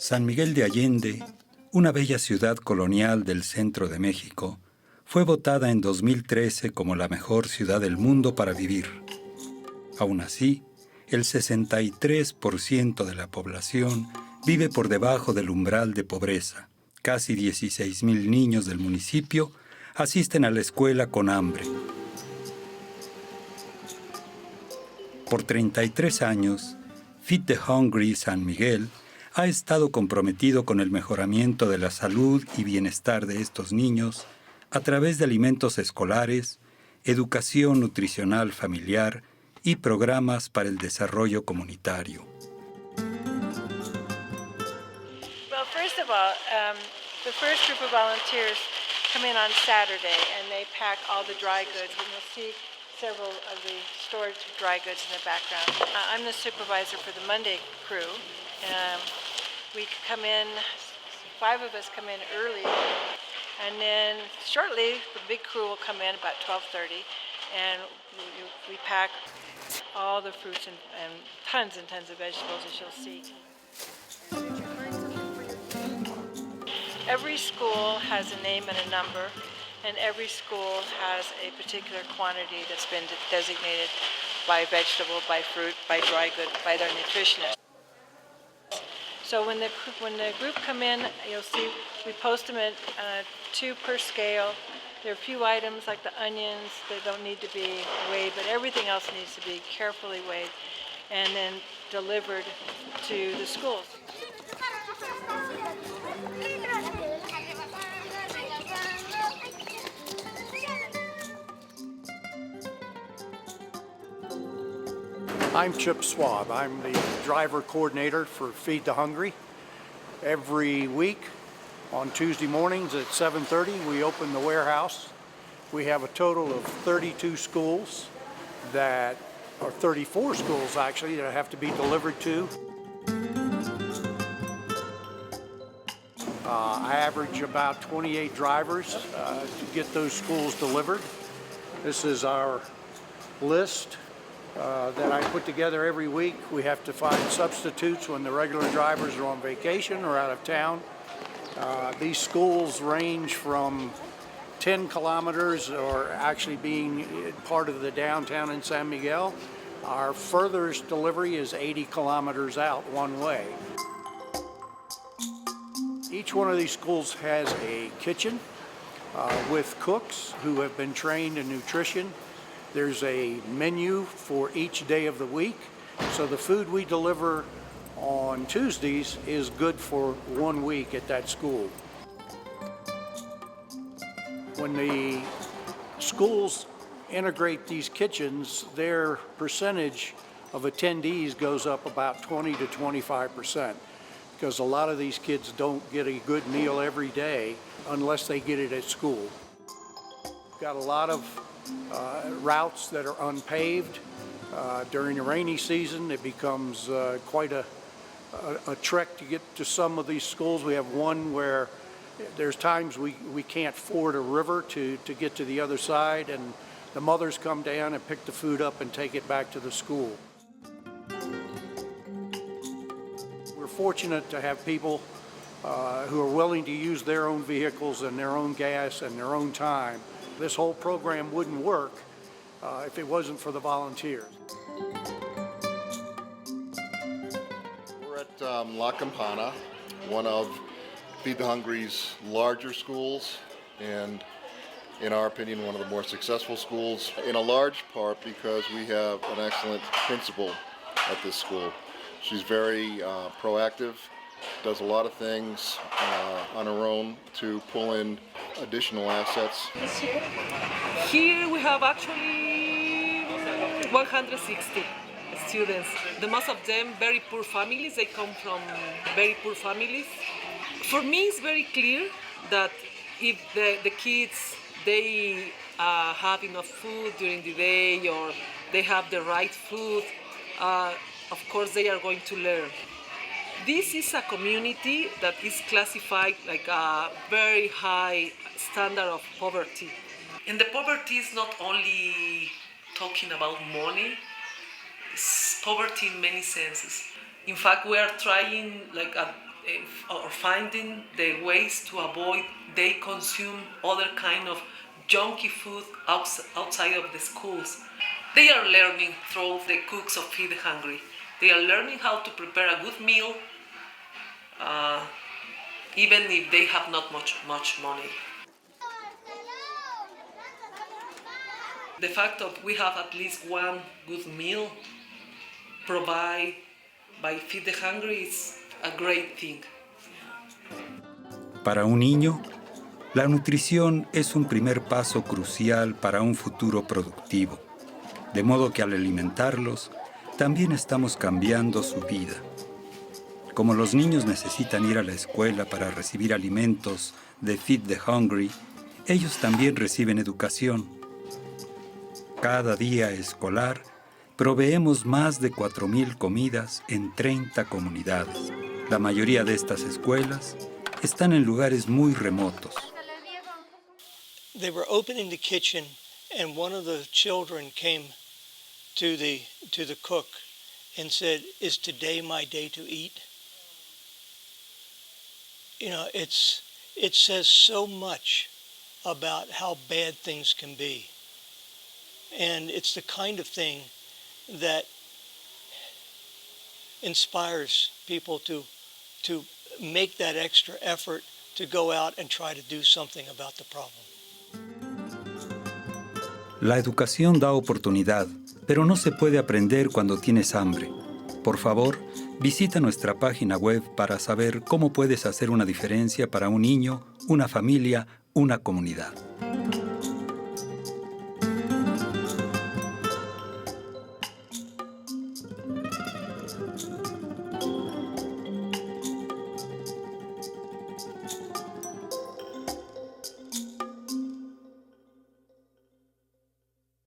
San Miguel de Allende, una bella ciudad colonial del centro de México, fue votada en 2013 como la mejor ciudad del mundo para vivir. Aún así, el 63% de la población vive por debajo del umbral de pobreza. Casi 16,000 niños del municipio asisten a la escuela con hambre. Por 33 años, Feed the Hungry San Miguel ha estado comprometido con el mejoramiento de la salud y bienestar de estos niños a través de alimentos escolares, educación nutricional familiar y programas para el desarrollo comunitario. Well, first of all, the first group of volunteers come in on Saturday and they pack all the dry goods, and you'll see several of the stored dry goods in the background. I'm the supervisor for the Monday crew. We come in, 5 of us come in early, and then shortly the big crew will come in about 12:30, and we pack all the fruits and tons of vegetables, as you'll see. Every school has a name and a number, and every school has a particular quantity that's been designated by vegetable, by fruit, by dry good, by their nutritionist. So when the group come in, you'll see we post them at 2 per scale. There are a few items like the onions, they don't need to be weighed, but everything else needs to be carefully weighed and then delivered to the schools. I'm Chip Swab. I'm the driver coordinator for Feed the Hungry. Every week on Tuesday mornings at 7:30 we open the warehouse. We have a total of 32 schools that are 34 schools actually that have to be delivered to. I average about 28 drivers to get those schools delivered. This is our list that I put together every week. We have to find substitutes when the regular drivers are on vacation or out of town. These schools range from 10 kilometers or actually being part of the downtown in San Miguel. Our furthest delivery is 80 kilometers out one way. Each one of these schools has a kitchen with cooks who have been trained in nutrition. There's a menu for each day of the week, so the food we deliver on Tuesdays is good for 1 week at that school. When the schools integrate these kitchens, their percentage of attendees goes up about 20 to 25%, because a lot of these kids don't get a good meal every day unless they get it at school. We've got a lot of routes that are unpaved. During the rainy season, it becomes quite a trek to get to some of these schools. We have one where there's times we can't ford a river to get to the other side, and the mothers come down and pick the food up and take it back to the school. We're fortunate to have people who are willing to use their own vehicles and their own gas and their own time. This whole program wouldn't work if it wasn't for the volunteers. We're at La Campana, one of Feed the Hungry's larger schools, and in our opinion, one of the more successful schools, in a large part because we have an excellent principal at this school. She's very proactive, does a lot of things on her own to pull in additional assets. Here we have actually 160 students. The most of them very poor families. They come from very poor families. For me, it's very clear that if the kids, they have enough food during the day or they have the right food, of course they are going to learn. This is a community that is classified like a very high standard of poverty. And the poverty is not only talking about money, it's poverty in many senses. In fact, we are trying like or finding the ways to avoid they consume other kind of junky food outside of the schools. They are learning through the cooks of Feed the Hungry. They are learning how to prepare a good meal, even if they have not much money. The fact that we have at least one good meal provided by Feed the Hungry is a great thing. Para un niño, la nutrición es un primer paso crucial para un futuro productivo, de modo que al alimentarlos, también estamos cambiando su vida. Como los niños necesitan ir a la escuela para recibir alimentos de Feed the Hungry, ellos también reciben educación. Cada día escolar, proveemos más de 4,000 comidas en 30 comunidades. La mayoría de estas escuelas están en lugares muy remotos. They were opening the kitchen, and one of the children came to the cook and said, "Is today my day to eat?" You know, it says so much about how bad things can be. And it's the kind of thing that inspires people to make that extra effort to go out and try to do something about the problem. La educación da oportunidad, pero no se puede aprender cuando tienes hambre. Por favor, visita nuestra página web para saber cómo puedes hacer una diferencia para un niño, una familia, una comunidad.